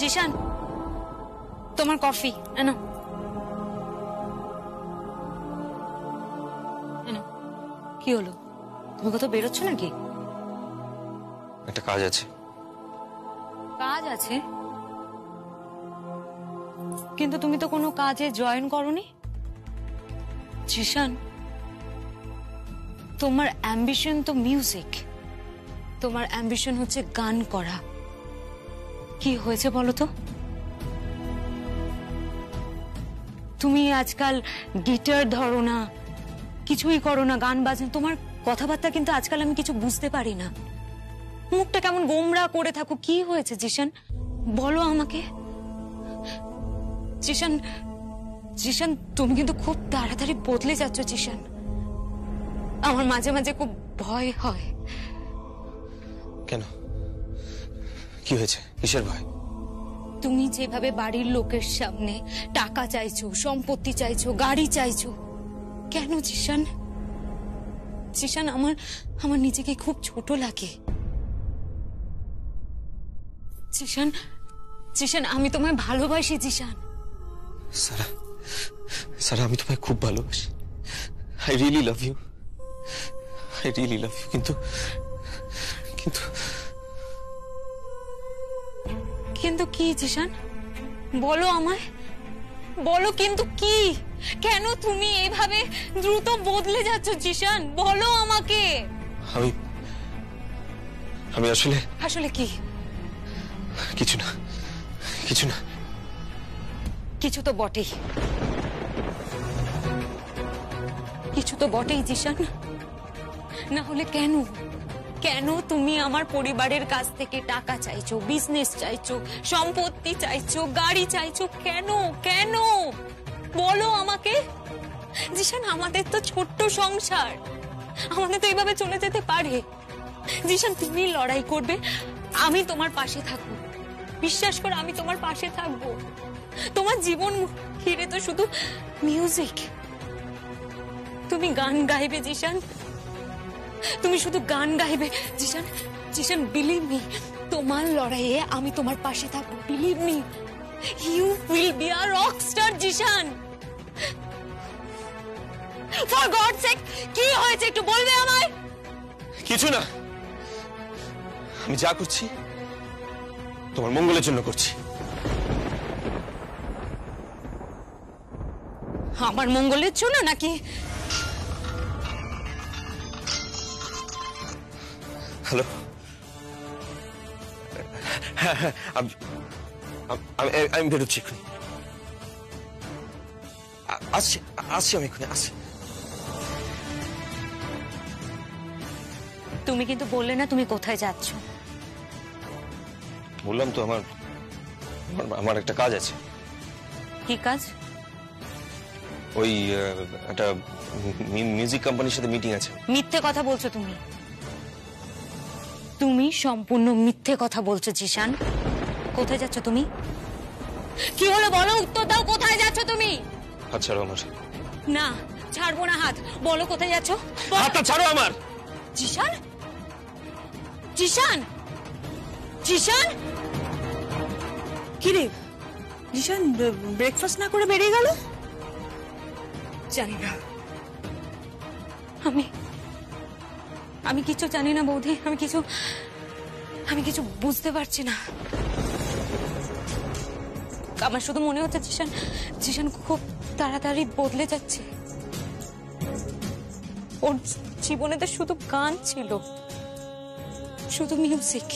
জিশান, তোমার কফি এনো। কি হলো, তুমি কোথাও বেরোচ্ছ নাকি? একটা কাজ আছে। কাজ আছে? কিন্তু তুমি তো কোনো কাজে জয়েন করোনি। জিশান, তোমার অ্যাম্বিশন তো মিউজিক, তোমার অ্যাম্বিশন হচ্ছে গান করা। কি হয়েছে বলো তো? তুমি আজকাল গিটার ধরো না, কিছুই করো না, গান বাজনা, তোমার কথাবার্তা কিন্তু আজকাল আমি কিছু বুঝতে পারি না। মুখটা কেমন গোমরা করে থাকো, কি হয়েছে জিশান বলো আমাকে। জিশান, জিশান তুমি কিন্তু খুব তাড়াতাড়ি বদলে যাচ্ছ জিশান, আমার মাঝে মাঝে খুব ভয় হয়। কেন, কি হয়েছে, কিসের ভয়? তুমি যেভাবে বাড়ির লোকের সামনে টাকা চাইছো, সম্পত্তি চাইছো, গাড়ি চাইছো, কেন জিশান? জিশান, আমার নিজেকে খুব ছোট লাগে। জিশান, জিশান আমি তোমায় ভালোবাসি জিশান। সারা, সারা আমি তোমায় খুব ভালোবাসি। I really love you, I really love you. কিন্তু কিন্তু কিন্তু কি জিশান বলো আমায়, বলো কিন্তু কি? কেন তুমি এইভাবে দ্রুত বদলে যাচ্ছ জিশান, বলো আমাকে। আমি আসলে আসলে কি? কিছু না, কিছু না। কিছু তো বটেই, কিছু তো বটেই জিশান। না হলে কেন, কেন তুমি আমার পরিবারের কাছ থেকে টাকা চাইছো, বিজনেস চাইছো, সম্পত্তি চাইছো, গাড়ি চাইছো? কেন, কেন বলো আমাকে জিশান। আমাদের তো ছোট্ট সংসার, আমাদের তো এইভাবে চলে যেতে পারে। জিশান তুমি লড়াই করবে, আমি তোমার পাশে থাকবো, বিশ্বাস করো আমি তোমার পাশে থাকবো। তোমার জীবন ঘিরে তো শুধু মিউজিক, তুমি গান গাইবে জিশান, তুমি শুধু গান গাইবে জিশান। জিশান বিলিভ মি, তোমার লড়াইয়ে আমি তোমার পাশে থাকবো, believe me, you will be a rock star Zeeshan. For God sake, কি হয়েছে একটু বলবে আমায়? কিছু না, আমি যা করছি তোমার মঙ্গলের জন্য করছি। আমার মঙ্গলের জন্য নাকি? হ্যালো, হ্যাঁ হ্যাঁ আমি বেরোচ্ছি এক্ষুনি, আসছি আসছি আমি এক্ষুনি আসছি। তুমি কিন্তু বললে না তুমি কোথায় যাচ্ছ। বললাম তো আমার আমার একটা কাজ আছে। কি কাজ? ওই একটা মিউজিক কোম্পানির সাথে মিটিং আছে। মিথ্যে কথা বলছো তুমি, তুমি সম্পূর্ণ মিথ্যে কথা বলছো জিশান। কোথায় যাচ্ছ তুমি? কি হলো বলো, উত্তর দাও, কোথায় যাচ্ছ তুমি? হাত ছাড়ো আমার। না ছাড়বো না হাত, বলো কোথায় যাচ্ছ? হাতটা ছাড়ো আমার। জিশান, জিশান, জিশান। কি রে জিশান, ব্রেকফাস্ট না করে বেরিয়ে গেল? জানি না, আমি কিছু জানি না বৌদি, আমি কিছু বুঝতে পারছি না। আমার শুধু মনে হচ্ছে জিশান, জিশান খুব তাড়াতাড়ি বদলে যাচ্ছে। ওর জীবনে তো শুধু গান ছিল, শুধু মিউজিক।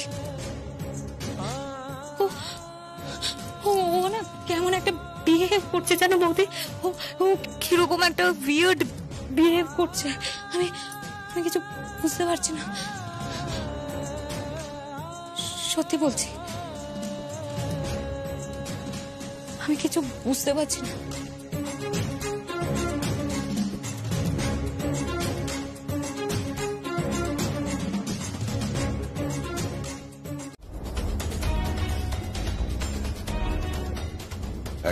ও না কেমন একটা বিহেভ করছে জানো বৌদি, ও কিরকম একটা উইয়ার্ড বিহেভ করছে। আমি কিছু বুঝতে পারছি না, সত্যি বলছি আমি কিছু বুঝতে পারছি না।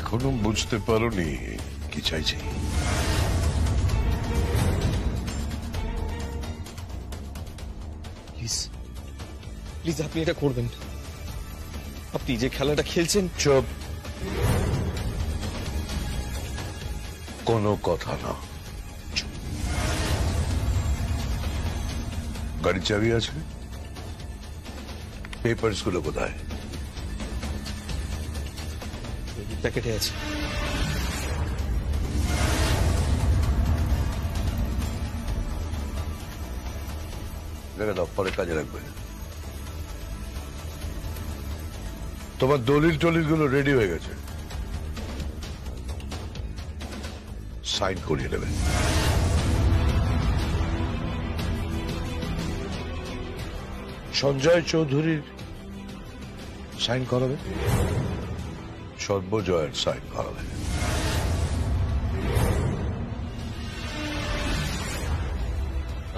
এখনো বুঝতে পারোনি কি চাইছি? প্লিজ প্লিজ আপনি এটা করবেন, আপনি যে খেলাটা খেলছেন। চুপ, কোনো কথা না। গাড়ির চাবি আছে? পেপারস গুলো কোথায়? প্যাকেটে আছে। রেখে দাও, পরে কাজে রাখবে। তোমার দলিল টলিল গুলো রেডি হয়ে গেছে, সাইন করিয়ে নেবে। সঞ্জয় চৌধুরীর সাইন করাবে, সর্বজয়ের সাইন করাবে।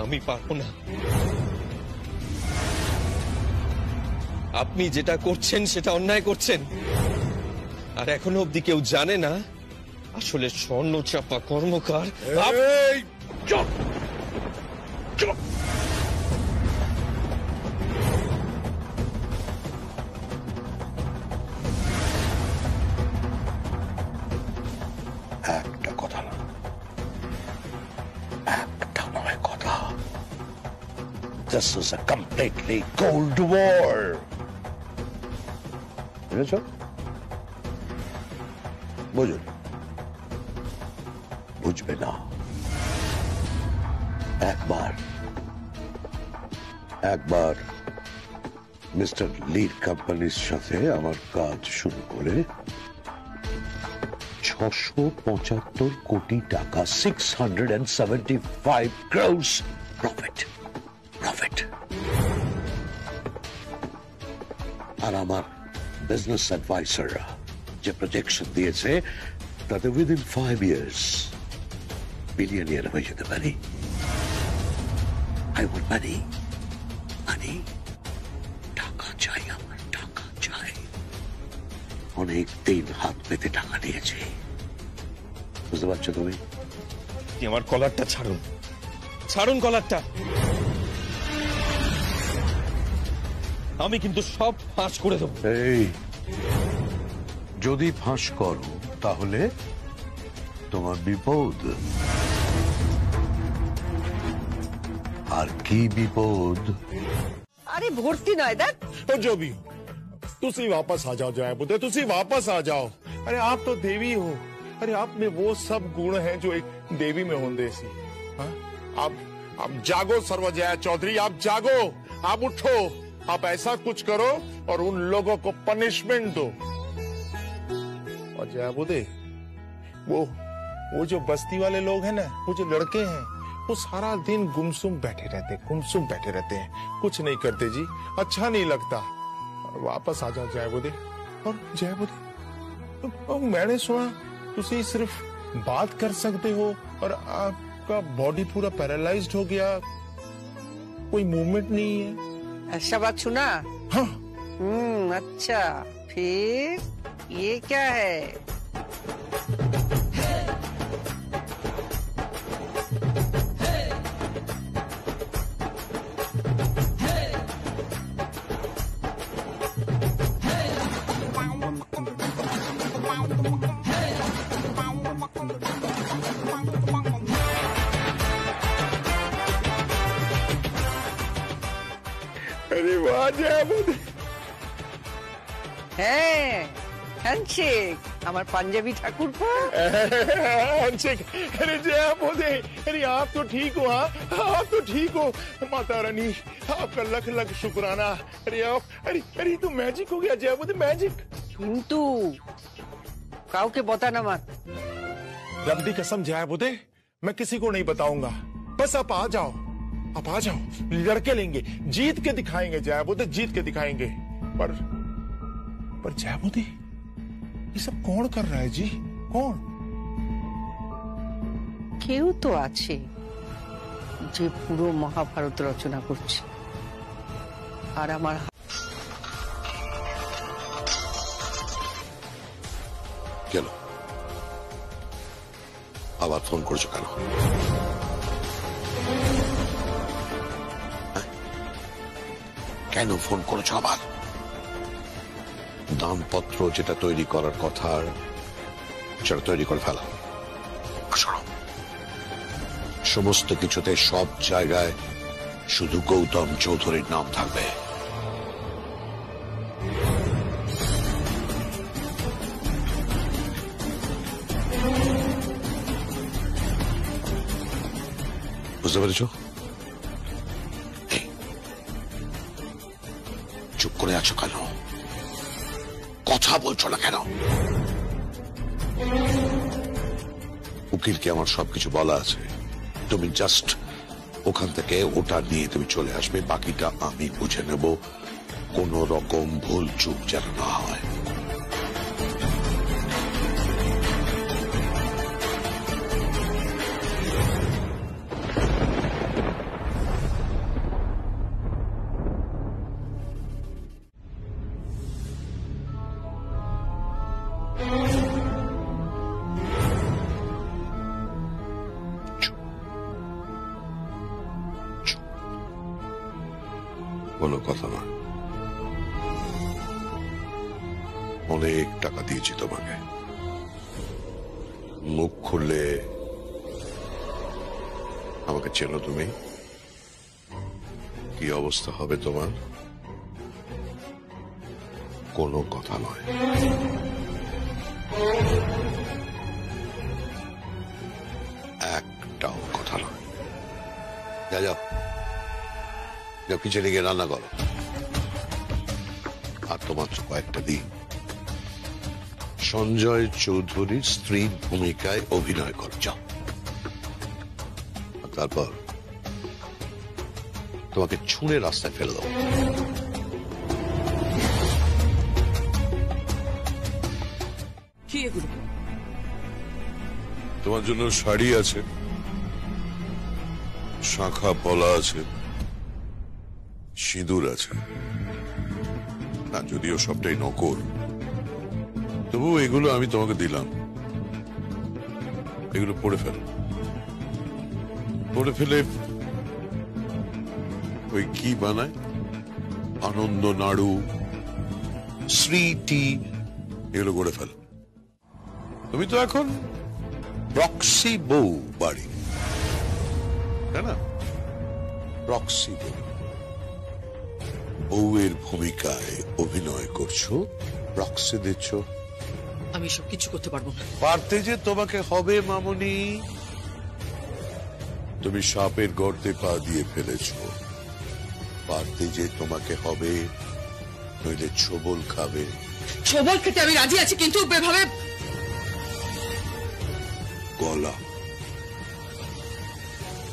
আমি পারবো না। আপনি যেটা করছেন সেটা অন্যায় করছেন, আর এখনো অব্দি কেউ জানে না আসলে স্বর্ণচাপা কর্মকার। এই, চুপ, চুপ। একটা কথা না, একটা নয় কথা। This is a completely cold war. বুঝেছ? বুঝুন, বুঝবে না। একবার মিস্টার লিড কোম্পানির সাথে আমার কাজ শুরু করে 675 কোটি টাকা, 675 crores প্রফিট। আর আমার বিজনেস অ্যাডভাইসাররা যে প্রজেকশন দিয়েছে তাতে উইদিন 5 years বিলিয়নিয়ার হয়ে যেতে পারি। আই ওয়ান্ট মানি, টাকা চাই, আমার টাকা চাই। অনেক দিন হাত পেতে টাকা নিয়েছি, বুঝতে পারছো তুমি? আমার কলারটা ছাড়ুন, ছাড়ুন কলারটা। আমি কিন্তু সব ফাঁস করে দেবো। এই, যদি ফাঁস করো তাহলে তোমার বিপদ। আর কি বিপদ? আরে ভর্তি নয় দেখ। तो जो भी हो, तुसी वापस आ जाओ जया बुद्धे, तुसी वापस आ जाओ। अरे आप तो देवी हो, अरे आप में वो सब गुण हैं जो एक देवी में होंगे सी। हाँ? आप जागो सर्वजया चौधरी, आप जागो, आप उठो, आप ऐसा कुछ करो और उन लोगों को पनिशमेंट दो। और जया बुद्धे, वो जो बस्ती वाले लोग हैं ना, वो जो लड़के हैं, वो सारा दिन गुमसुम बैठे रहते हैं, कुछ नहीं करते जी, अच्छा नहीं लगता। वापस आ जाओ जया बुद्धे। और जया बुद्धे, मैंने सुना तुसी सिर्फ बात कर सकते हो और आपका बॉडी पूरा पैरालाइज्ड हो गया, कोई मूवमेंट नहीं है। ऐसा बात सुना? हाँ, अच्छा, फिर ये क्या है? अरे वाह जया बुद्धे। হ্যাঁ, হ্যান্ডশেক আমার পাঞ্জাবি ঠাকুরপো। अरे जया बुद्धे, अरे आप तो ठीक हो। हाँ, आप तो ठीक हो। माता रानी आपका लख लख शुक्राना। अरे आप, अरे तो मैजिक हो गया जया बुद्धे, मैजिक। কিন্তু কাউকে বতানা মত। रब दी कसम जया बुद्धे, मैं किसी को नहीं बताऊंगा। बस आप आ जाओ, लड़के लेंगे, जीत के दिखाएंगे जया बुद्धे, जीत के दिखाएंगे। पर जया बुद्धे, ये सब कौन कर रहा है जी? कौन? কেউ তো আছে যে পুরো মহাভারত রচনা করছে, আর আমার কেন আবার ফোন করছো কেন? কেন ফোন করেছো আবার? দানপত্র যেটা তৈরি করার কথা সেটা তৈরি করে ফেলা। শোনো, সমস্ত কিছুতে সব জায়গায় শুধু গৌতম চৌধুরীর নাম থাকবে। বুঝতে পেরেছ? চুপ করে আছো কেন? কথা বলছো না কেন? উকিলকে আমার সবকিছু বলা আছে, তুমি জাস্ট ওখান থেকে ওটা নিয়ে তুমি চলে আসবে, বাকিটা আমি বুঝে নেব। কোন রকম ভুল চুপ যেন না হয়। কোনো কথা না। অনেক টাকা দিয়েছি তোমাকে, মুখ খুললে আমাকে চেনো তুমি, কি অবস্থা হবে তোমার? কোনো কথা নয়। একটাও কথা নয়। যাও যাও, কিচেনে গিয়ে রান্না করো, আর তোমার কয়েকটা দিন সঞ্জয় চৌধুরীর স্ত্রীর ভূমিকায় অভিনয় করো, যাও। তারপর তোমাকে ছুঁড়ে রাস্তায় ফেলে দাও। কি এগুলো? তোমার জন্য শাড়ি আছে, শাঁখা পলা আছে, সিঁদুর আছে, না যদিও সবটাই নকল, তবু এগুলো আমি তোমাকে দিলাম। এগুলো পড়ে ফেলে ওই কি বানায়, আনন্দ নাড়ু, শ্রীটি, এগুলো করে ফেল। তুমি তো এখন প্রক্সি বউ বাড়ি, তাই না? প্রক্সি বউ, বউয়ের ভূমিকায় অভিনয় করছো, প্রক্সি দিচ্ছ। আমি সব কিছু করতে পারবো না। পারতে যে তোমাকে হবে মামনি। তুমি সাপের গর্তে পা দিয়ে ফেলেছো, পারতে যে তোমাকে হবে, নইলে ছোবল খাবে। ছোবল খেতে আমি রাজি আছি, কিন্তু এভাবে গলা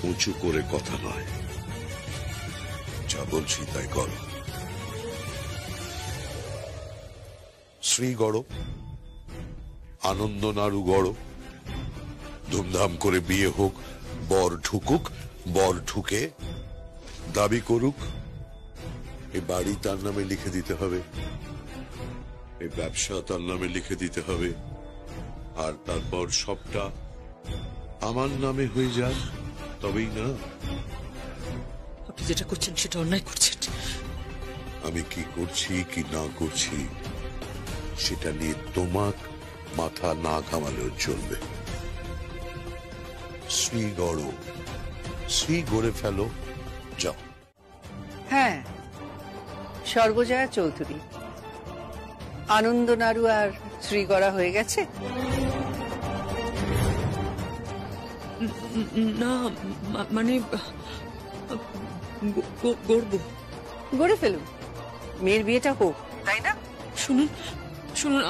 উঁচু করে কথা নয়, যা বলছি তাই কর। শ্রী গড়, আনন্দ নাড়ু গড়, ধুমধাম করে বিয়ে হোক, বর ঢুকুক, বর ঢুকে দাবি করুক, এই বাড়ি তার নামে লিখে দিতে হবে, এই ব্যবসা তার নামে লিখে দিতে হবে, আর তারপর সবটা আমার নামে হয়ে যাক, তবেই না। আপনি যেটা করছেন সেটা অন্যায় করছেন। আমি কি করছি কি না করছি সেটা নিয়ে তোমার মাথা না ঘামালেও চলবে। শ্রী গড়, শ্রী গড়ে ফেলো, যাও। হ্যাঁ, সর্বজয়া চৌধুরী, আনন্দ নাড়ু আর শ্রীগড়া হয়ে গেছে। না মানে গড়ব। গড়ে ফেলুন, মেয়ের বিয়েটা হোক, তাই না? শুনুন শুনুন,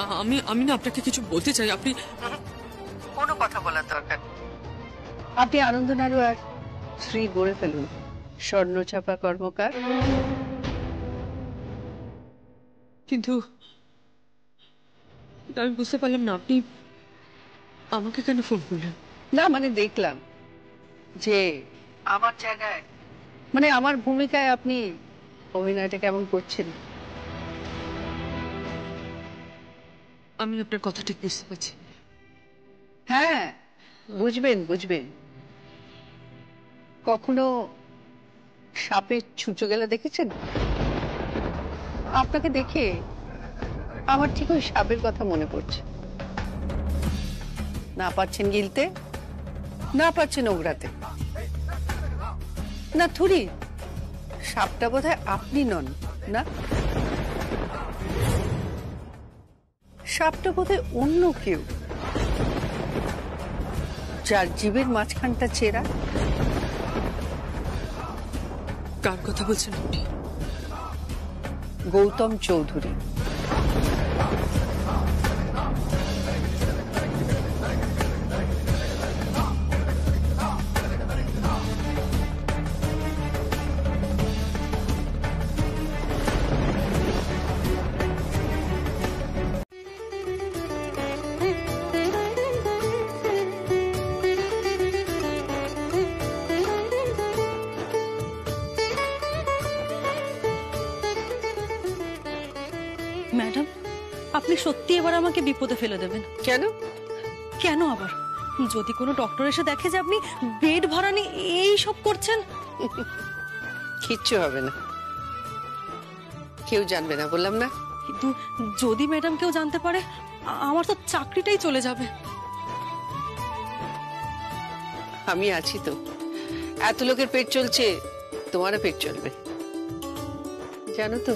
আমি না আপনাকে কিছু বলতে চাই। আপনি কোনো কথা বলার দরকার নেই। আপনি আনন্দ নাড়ু আর শ্রী গড়ে ফেলুন, স্বর্ণচাপা কর্মকার। কিন্তু আমি বুঝতে পারলাম না, আপনি আমাকে কেন ফোন করলেন? না মানে দেখলাম যে আমার জায়গায়, মানে আমার ভূমিকায় আপনি অভিনয়টা কেমন করছেন। আমি আপনার কথা ঠিক বুঝতে পারছি। হ্যাঁ, বুঝবেন বুঝবেন। কখনো সাপের ছুঁচো গেলা দেখেছেন? আপনাকে দেখে আমার ঠিক ওই সাপের কথা মনে পড়ছে। না পাচ্ছেন গিলতে, না পাচ্ছেন ওগড়াতে। না থুরি, সাপটা বোধহয় আপনি নন না, সাপটা বোধহয় অন্য কেউ, যার জীবের মাঝখানটা চেরা। কার কথা বলছেন আপনি? গৌতম চৌধুরী। ম্যাডাম, আপনি সত্যি এবার আমাকে বিপদে ফেলে দেবেন। কেন? কেন আবার? যদি কোনো ডক্টর এসে দেখে যে আপনি বেড ভাড়া নিয়ে এই সব করছেন। কিচ্ছু হবে না, কেউ জানবে না, বললাম না। কিন্তু যদি ম্যাডাম কেউ জানতে পারে, আমার তো চাকরিটাই চলে যাবে। আমি আছি তো, এত লোকের পেট চলছে, তোমারও পেট চলবে। জানো তো,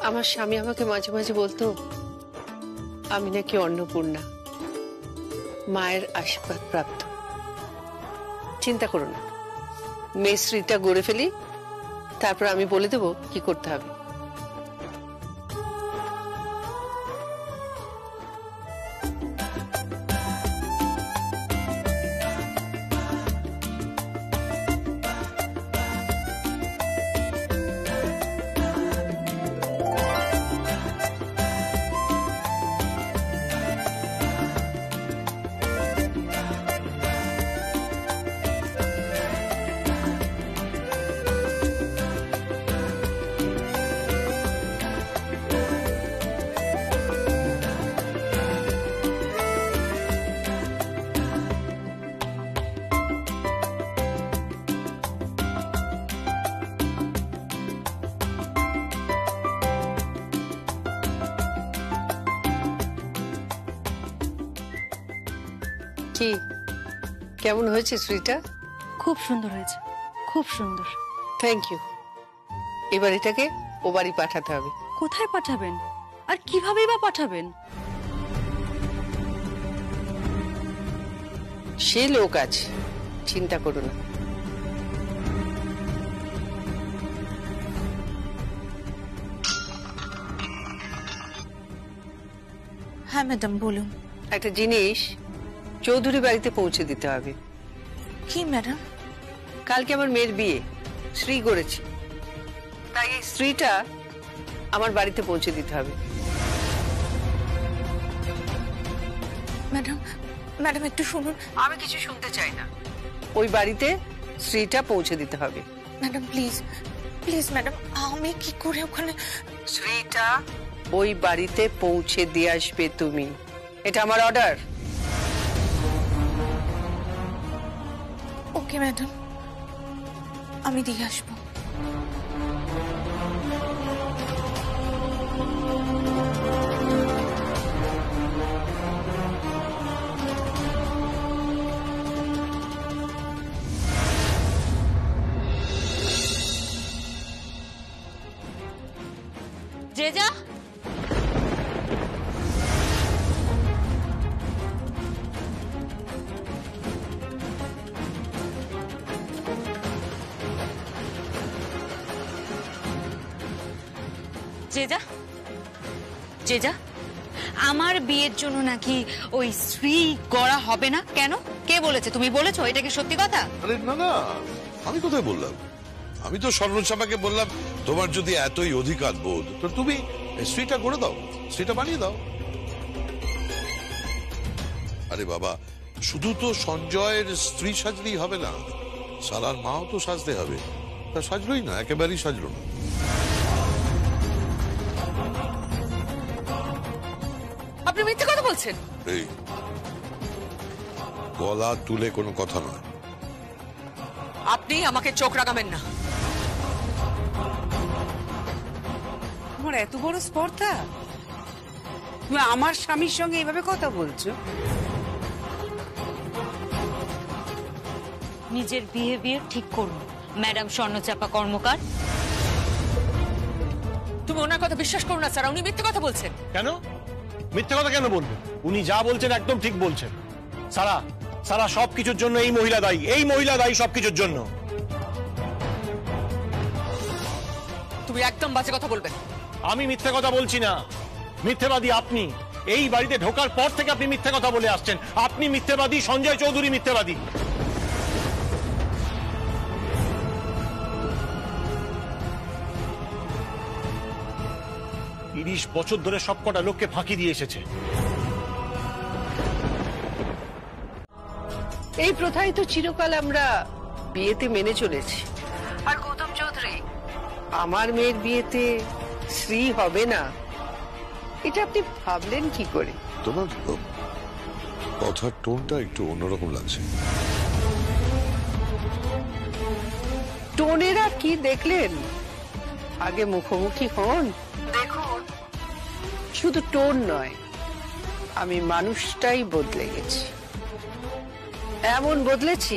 আমার স্বামী আমাকে মাঝে মাঝে বলতো আমি নাকি অন্নপূর্ণা, মায়ের আশীর্বাদ প্রাপ্ত। চিন্তা করো না, মেয়ে গড়ে ফেলি, তারপর আমি বলে দেবো কি করতে হবে। কি কেমন হয়েছে শ্রীটা? খুব সুন্দর হয়েছে, খুব সুন্দর। Thank you. এবার এটাকে ও বাড়ি পাঠাতে হবে। কোথায় পাঠাবেন আর কিভাবেই বা পাঠাবেন? সে লোক আছে, চিন্তা করো না। হ্যাঁ ম্যাডাম, বলুন। একটা জিনিস চৌধুরী বাড়িতে পৌঁছে দিতে হবে। কি ম্যাডাম? কালকে আমার মেয়ের বিয়ে, শ্রী গড়েছে, তাই এই স্ত্রীটা আমার বাড়িতে পৌঁছে দিতে হবে। ম্যাডাম, ম্যাডাম একটু শুনুন। আমি কিছু শুনতে চাই না, ওই বাড়িতে স্ত্রীটা পৌঁছে দিতে হবে। ম্যাডাম প্লিজ, প্লিজ ম্যাডাম, আমি কি করে ওখানে? স্ত্রীটা ওই বাড়িতে পৌঁছে দিয়ে আসবে তুমি, এটা আমার অর্ডার। ওকে ম্যাডাম, আমি দিয়ে আসবো। জেজা, জেজা, জেজা, আমার বিয়ের জন্য নাকি ওই শ্রী গড়া হবে না। কেন? কে বলেছে? তুমি বলেছো? এটা কি সত্যি কথা? আরে না না, আমি কোথায় বললাম? আমি তো স্বর্ণচাপাকে বললাম তোমার যদি এতই অধিকার বোধ তো তুমি স্ত্রীটা করে দাও, স্ত্রীটা বানিয়ে দাও। আরে বাবা, শুধু তো সঞ্জয়ের স্ত্রী সাজলেই হবে না, সালার মাও তো সাজতে হবে। তা সাজলোই না, একেবারেই সাজলো না। আপনি মিথ্যে কথা বলছেন। এই গলা তুলে কোনো কথা নয়। আপনি আমাকে চোখ রাগাবেন না। আমার এত বড় স্পর্ধা, তুমি আমার স্বামীর সঙ্গে এভাবে কথা বলছো? নিজের বিহেভিয়ার ঠিক করুন ম্যাডাম স্বর্ণচাপা কর্মকার। তুমি ওনার কথা বিশ্বাস করো না স্যার, উনি মিথ্যে কথা বলছেন। কেন মিথ্যে কথা কেন বলবে? উনি যা বলছেন একদম ঠিক বলছেন। সারা সারা সবকিছুর জন্য এই মহিলা দায়ী, এই মহিলা দায়ী সবকিছুর জন্য। তুমি একদম বাজে কথা বলবে। আমি মিথ্যে কথা বলছি না, মিথ্যেবাদী আপনি। এই বাড়িতে ঢোকার পর থেকে আপনি মিথ্যে কথা বলে আসছেন। আপনি মিথ্যেবাদী, সঞ্জয় চৌধুরী মিথ্যেবাদী। 30 বছর ধরে সবকটা লোককে ফাঁকি দিয়ে এসেছে। এই প্রথাই তো চিরকাল আমরা বিয়েতে মেনে চলেছি। আর গৌতম চৌধুরী, আমার মেয়ের বিয়েতে শ্রী হবে না, এটা আপনি ভাবলেন কি করে? তোমার কথার টোনটা একটু অন্যরকম লাগছে। টোনের আর কি দেখলেন? আগে মুখোমুখি হন, দেখুন শুধু টোন নয়, আমি মানুষটাই বদলে গেছি। এমন বদলেছি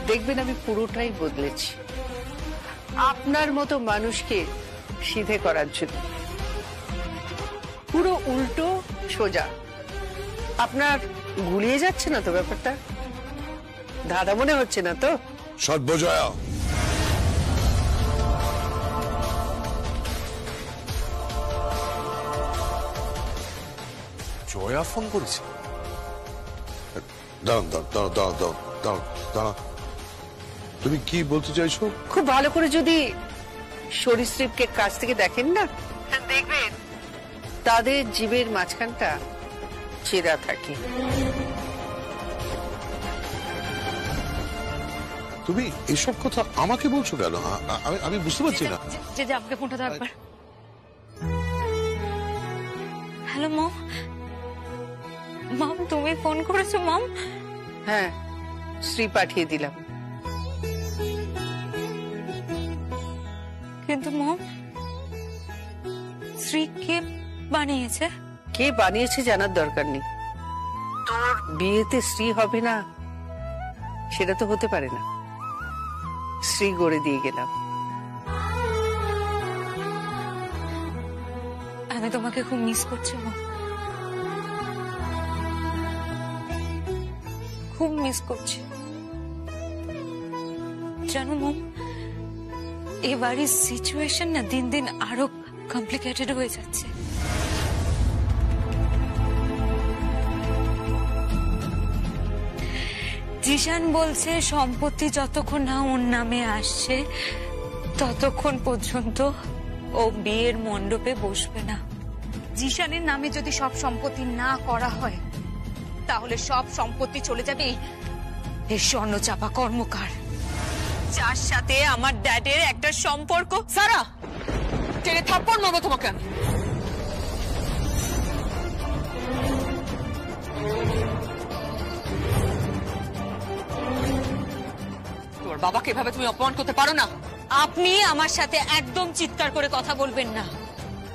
দেখবেন আমি পুরোটাই বদলেছি, আপনার মতো মানুষকে সিধে করার জন্য। পুরো উল্টো সোজা। আপনার গুলিয়ে যাচ্ছে না তো ব্যাপারটা? ধাঁধা মনে হচ্ছে না তো? সর্বজয়া, জয়া ফোন করেছে? দাঁড়ান দাঁড়ান দাঁড়ান দাঁড়ান দাঁড়ান দাঁড়ান, তুমি কি বলতে চাইছো? খুব ভালো করে যদি সরীসৃপকে কাছ থেকে দেখেন না, দেখবেন তাদের জীবের মাঝখানটা ছেঁড়া থাকে। তুমি এসব কথা আমাকে বলছো কেন? আমি বুঝতে পারছি না। যে আমাকে ফোনটা দাও একবার। হ্যালো মম। মম তুমি ফোন করেছো মম? হ্যাঁ, শ্রী পাঠিয়ে দিলাম। কিন্তু মম, শ্রী কে বানিয়েছে? কে বানিয়েছে জানার দরকার নেই। তোর বিয়েতে শ্রী হবে না সেটা তো হতে পারে না। শ্রী গড়ে দিয়ে গেলাম। আমি তোমাকে খুব মিস করছি মম, খুব মিস করছি। জানো মম, এই বাড়ির সিচুয়েশন না দিন দিন আরো কমপ্লিকেটেড হয়ে যাচ্ছে। জিশান বলছে সম্পত্তি যতক্ষণ না ওর নামে আসছে ততক্ষণ পর্যন্ত ও বিয়ের মণ্ডপে বসবে না। জিশানের নামে যদি সব সম্পত্তি না করা হয় তাহলে সব সম্পত্তি চলে যাবে এই স্বর্ণচাপা কর্মকার, যার সাথে আমার ড্যাডের একটা সম্পর্ক। সারা, টেনে থাপ্পড় মারবো তোমাকে আমি। তোমার বাবাকে এভাবে তুমি অপমান করতে পারো না। আপনি আমার সাথে একদম চিৎকার করে কথা বলবেন না,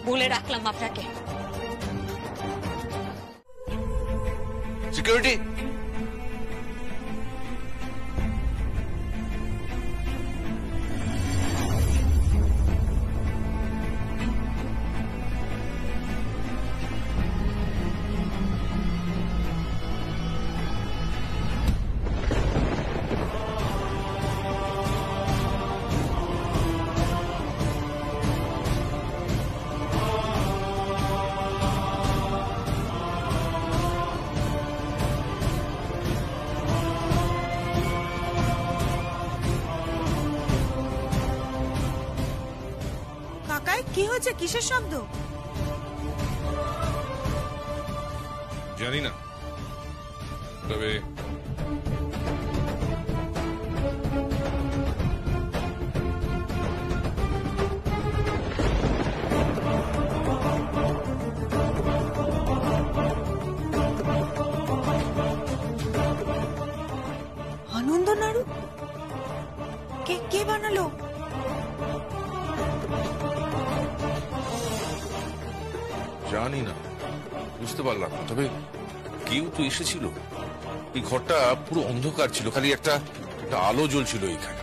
বলে রাখলাম আপনাকে। সিকিউরিটি, কি হয়েছে? কিসের শব্দ? জানি না, তবে আনন্দ নাড়ু কে বানালো? জানি না, বুঝতে পারলাম না, তবে কেউ তো এসেছিল। এই ঘরটা পুরো অন্ধকার ছিল, খালি একটা আলো জ্বলছিল এইখানে।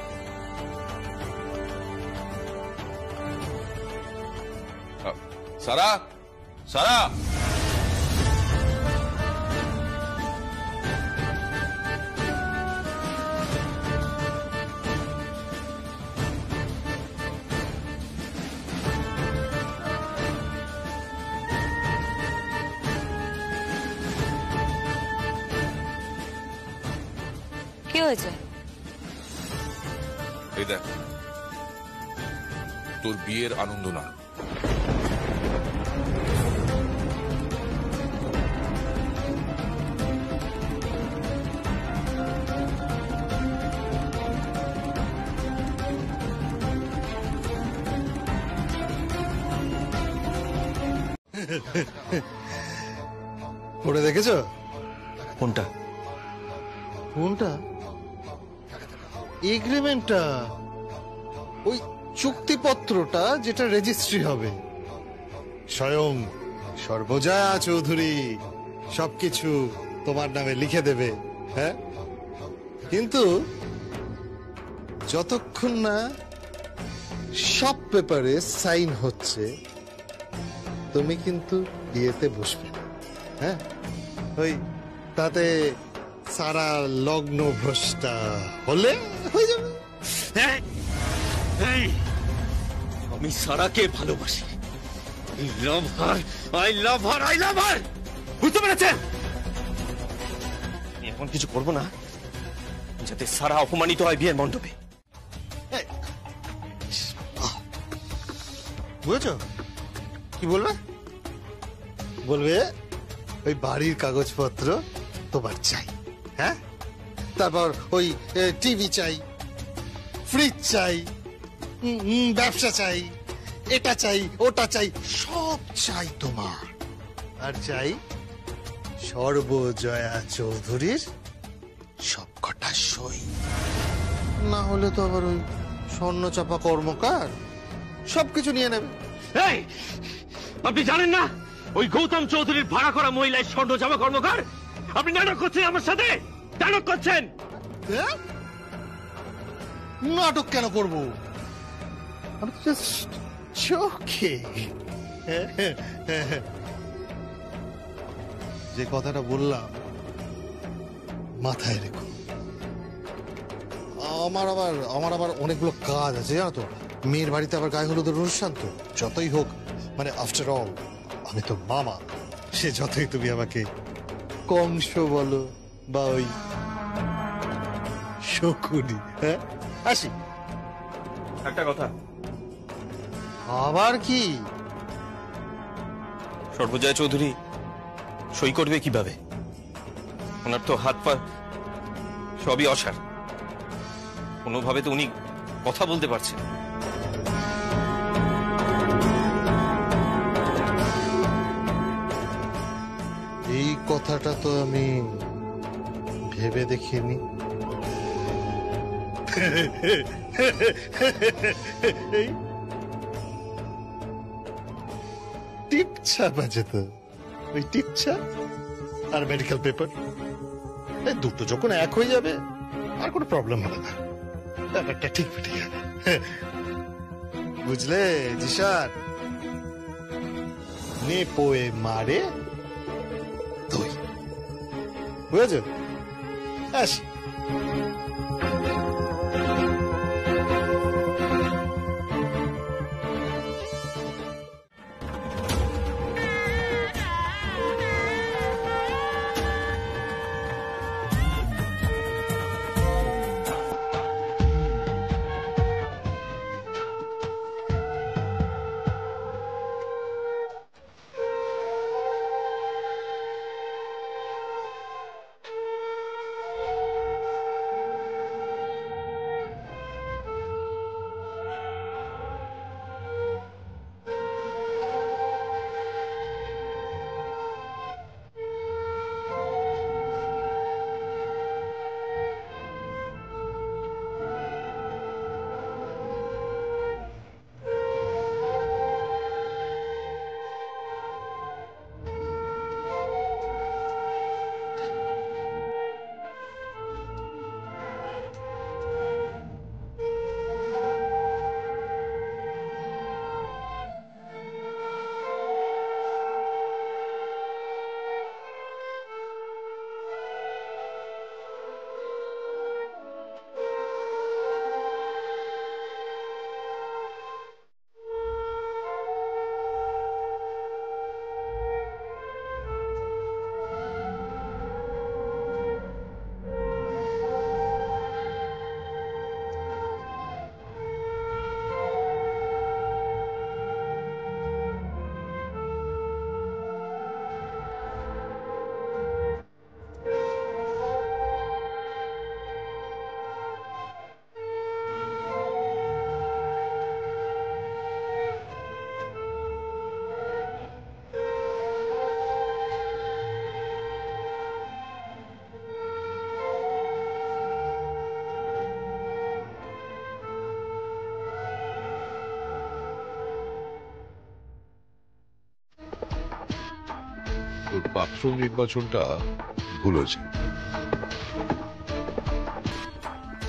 সারা, সারা, কি হয়েছে? এই দেখ, তোর বিয়ের আনন্দ না। পড়ে দেখেছো? কোনটা? কোনটা? এগ্রিমেন্টটা, ওই চুক্তিপত্রটা যেটা রেজিস্ট্রি হবে। স্বয়ং সর্বজয়া চৌধুরী সবকিছু তোমার নামে লিখে দেবে। হ্যাঁ, কিন্তু যতক্ষণ না সব পেপারে সাইন হচ্ছে তুমি কিন্তু বিয়েতে বসবে না। হ্যাঁ, ওই তাতে সারা লগ্ন ভ্রষ্টা হলে হয়ে যাবে। আমি সারাকে ভালোবাসি। আই লাভ হার। বুঝতে পেরেছেন? এমন কিছু করবো না যাতে সারা অপমানিত হয় বিয়ের মণ্ডপে। বুঝেছো কি বলবে? বলবে ওই বাড়ির কাগজপত্র তোমার চাই। হ্যাঁ, তারপর ওই টিভি চাই, ফ্রিজ চাই, ব্যবসা চাই, এটা চাই, ওটা চাই, সব চাই তোমার। আর চাই সর্বজয়া চৌধুরীর সব কটা সই। না হলে তো আবার ওই স্বর্ণচাপা কর্মকার সবকিছু নিয়ে নেবে। আপনি জানেন না ওই গৌতম চৌধুরীর ভাড়া করা মহিলায় স্বর্ণচাপা কর্মকার? আপনি নাটক করছেন আমার সাথে, নাটক করছেন। নাটক কেন করব? আমি জাস্ট চোখে যে কথাটা বললাম মাথায় রেখো। আমার আবার অনেকগুলো কাজ আছে জানো তো। মেয়ের বাড়িতে আবার গায়ে হলুদের অনুষ্ঠান, তো যতই হোক মানে আফটার অল আমি তো মামা। সে যতই তুমি আমাকে কংস বলো বা ওই শকুনি। হ্যাঁ, আসি। একটা কথা, আবার কি? সর্বজয়া চৌধুরী সই করবে কিভাবে? ওনার তো হাত পা সবই অসাড়, কোনোভাবে তো উনি কথা বলতে পারছেন। এই কথাটা তো আমি ভেবে দেখিনি। টিপছাপ আছে তো, ওই টিপছাপ আর মেডিকেল পেপার, দুটো যখন এক হয়ে যাবে আর কোনো প্রবলেম হবে না, ব্যাপারটা ঠিক ফিটে যাবে। বুঝলে জিশান? নে পোয়ে মারে দই, বুঝেছ? আসি। তোর পাত্র নির্বাচনটা ভুল হয়েছে।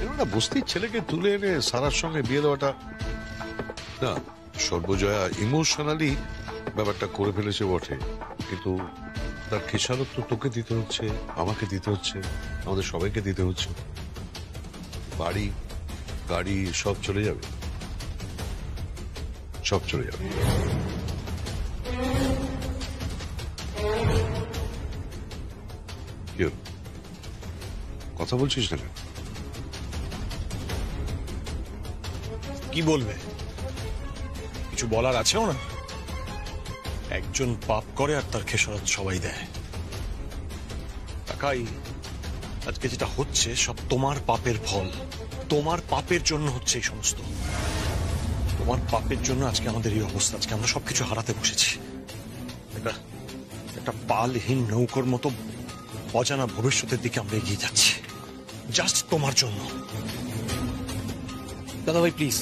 একটা বস্তির ছেলেকে তুলে এনে সারার সঙ্গে বিয়ে দেওয়াটা না, সর্বজয়া ইমোশনালি ব্যাপারটা করে ফেলেছে বটে, কিন্তু তার খেসারত তো তোকে দিতে হচ্ছে, আমাকে দিতে হচ্ছে, আমাদের সবাইকে দিতে হচ্ছে। বাড়ি গাড়ি সব চলে যাবে, সব চলে যাবে। কি হলো? কথা বলছিস না? কি বলবে? কিছু বলার আছেও না? একজন পাপ করে আর তার খেসারত সবাই দেয়। তাকাই আজকে যেটা হচ্ছে সব তোমার পাপের ফল, তোমার পাপের জন্য হচ্ছে এই সমস্ত। তোমার পাপের জন্য আজকে আমাদের এই অবস্থা, আজকে আমরা সবকিছু হারাতে বসেছি। একটা পালহীন নৌকোর মতো অজানা ভবিষ্যতের দিকে আমরা এগিয়ে যাচ্ছি, জাস্ট তোমার জন্য। দাদা ভাই প্লিজ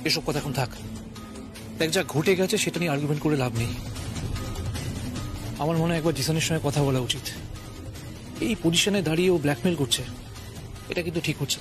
এসব কথা এখন থাক। দেখ যা ঘটে গেছে সেটা নিয়ে আর্গুমেন্ট করে লাভ নেই। আমার মনে হয় একবার জিসানের সঙ্গে কথা বলা উচিত। এই পজিশনে দাঁড়িয়ে ও ব্ল্যাকমেল করছে, এটা কিন্তু ঠিক হচ্ছে না।